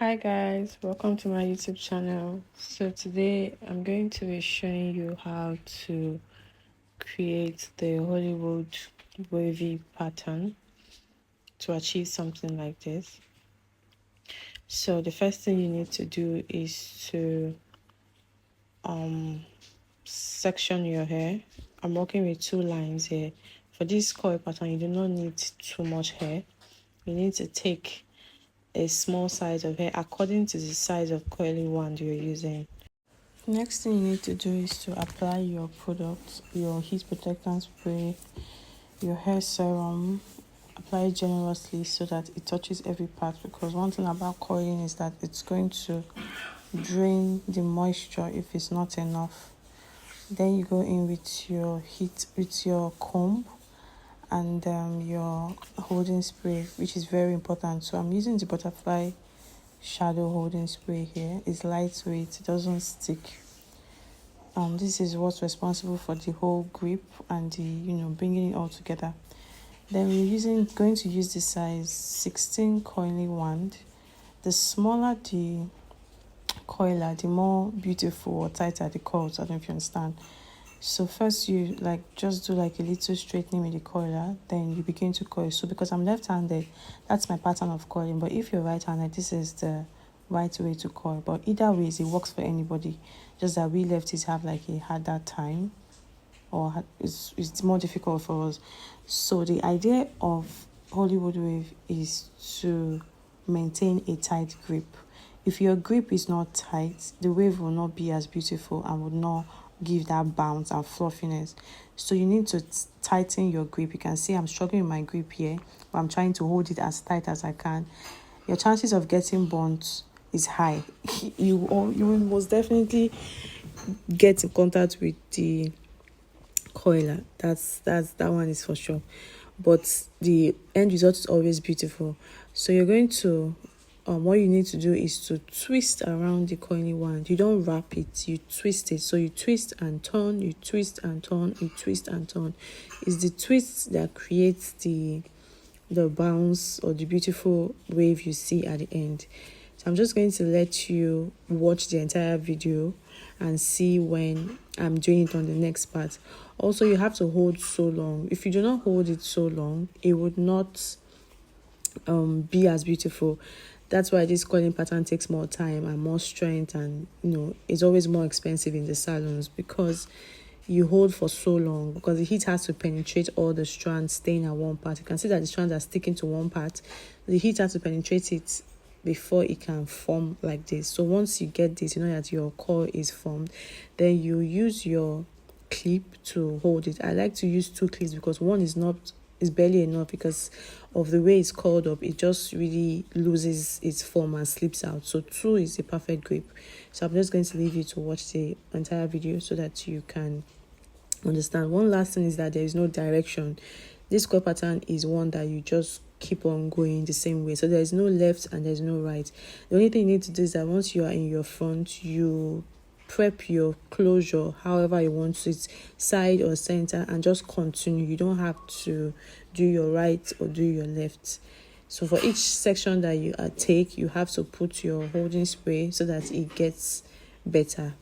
Hi guys, welcome to my YouTube channel. So today I'm going to be showing you how to create the Hollywood wavy pattern to achieve something like this. So the first thing you need to do is to section your hair. I'm working with two lines here. For this coil pattern, you do not need too much hair. You need to take a small size of hair according to the size of coiling wand you're using. Next thing you need to do is to apply your product, your heat protectant spray, your hair serum. Apply it generously so that it touches every part, because one thing about coiling is that it's going to drain the moisture if it's not enough. Then you go in with your comb and your holding spray, which is very important. So I'm using the butterfly shadow holding spray here. It's lightweight, it doesn't stick. This is what's responsible for the whole grip and the bringing it all together. Then we're going to use the size 16 coiling wand. The smaller the coiler, the more beautiful or tighter the coils. I don't know if you understand. So first you just do a little straightening with the coiler, then you begin to coil. So because I'm left-handed, that's my pattern of coiling, but if you're right-handed, this is the right way to coil. But either way, it works for anybody, just that we lefties have a harder time, or it's more difficult for us. So the idea of Hollywood wave is to maintain a tight grip. If your grip is not tight, the wave will not be as beautiful and would not give that bounce and fluffiness. So you need to tighten your grip. You can see I'm struggling with my grip here, but I'm trying to hold it as tight as I can. Your chances of getting burnt is high. You will most definitely get in contact with the coiler. That one is for sure, but the end result is always beautiful. So you're going to what you need to do is to twist around the coiling wand. You don't wrap it, you twist it. So you twist and turn, you twist and turn, you twist and turn. It's the twist that creates the bounce or the beautiful wave you see at the end. So I'm just going to let you watch the entire video and see when I'm doing it on the next part. Also, you have to hold so long. If you do not hold it so long, it would not be as beautiful. That's why this coiling pattern takes more time and more strength, and it's always more expensive in the salons, because you hold for so long, because the heat has to penetrate all the strands staying at one part. You can see that the strands are sticking to one part. The heat has to penetrate it before it can form like this. So once you get this, you know that your coil is formed. Then you use your clip to hold it. I like to use two clips because one is barely enough, because of the way it's curled up. It just really loses its form and slips out. So two is a perfect grip. So I'm just going to leave you to watch the entire video so that you can understand. One last thing is that there is no direction. This coil pattern is one that you just keep on going the same way. So there is no left and there's no right. The only thing you need to do is that once you are in your front, you prep your closure however you want it, side or center, and just continue. You don't have to do your right or do your left. So for each section that you take, you have to put your holding spray so that it gets better.